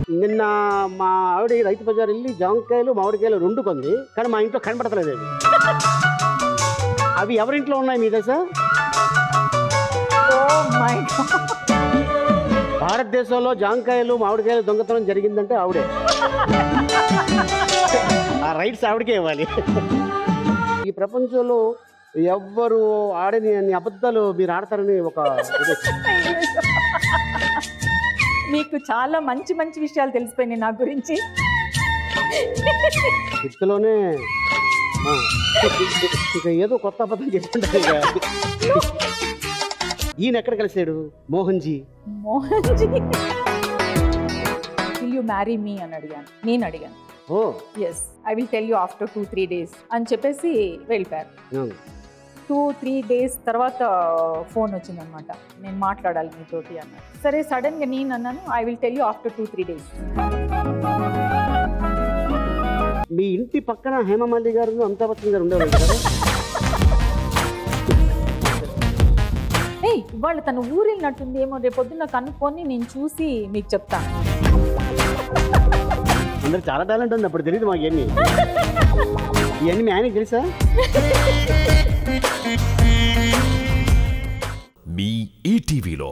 నిన్న మా ఆవిడ రైతు బజార్ వెళ్ళి జాంకాయలు మామిడికాయలు 2 కొంది, కానీ మా ఇంట్లో కనపడతలేదు అవి. అవి ఎవరింట్లో ఉన్నాయి మీ దశ? భారతదేశంలో జాంకాయలు మామిడికాయలు దొంగతనం జరిగిందంటే ఆవిడే. ఆ రైట్స్ ఆవిడకే ఇవ్వాలి. ఈ ప్రపంచంలో ఎవ్వరు ఆడని అన్ని అబద్ధాలు మీరు ఆడతారని ఒక మీకు చాలా మంచి మంచి విషయాలు తెలిసిపోయినాయి నా గురించి. చిత్తులోనే ఇంకా ఏదో కొత్త అబద్ధం చెప్తుంటారు. ఈయన ఎక్కడ కలిసాడు? Mohanji. Will you marry me అని అడిగాను. నేను అడిగాను. Oh yes, I will tell you after 2-3 days అని చెప్పేసి వెళ్ళిపోయారు. 2-3 days తర్వాత ఫోన్ వచ్చిందనమాట, నేను మాట్లాడాలి మీతోటి అన్నారు. సరే సడన్గా నేను అన్నాను I will tell you after 2-3 days. మీ ఇంటి పక్కన హేమమాలిని గారు అమితాబ్ బచ్చన్ గారు ఉండేవాళ్ళు కదా? ఇవాళ తను ఊరు వెళ్ళినట్టుంది ఏమో, రేపు పొద్దున్న కనుక్కొని నేను చూసి మీకు చెప్తాను. అందరు చాలా టాలెంట్ ఉంది, అప్పుడు తెలియదు మాకు ఇవన్నీ. ఇవన్నీ మీ ఆయనకి తెలుసా? మీ ఈటీవీలో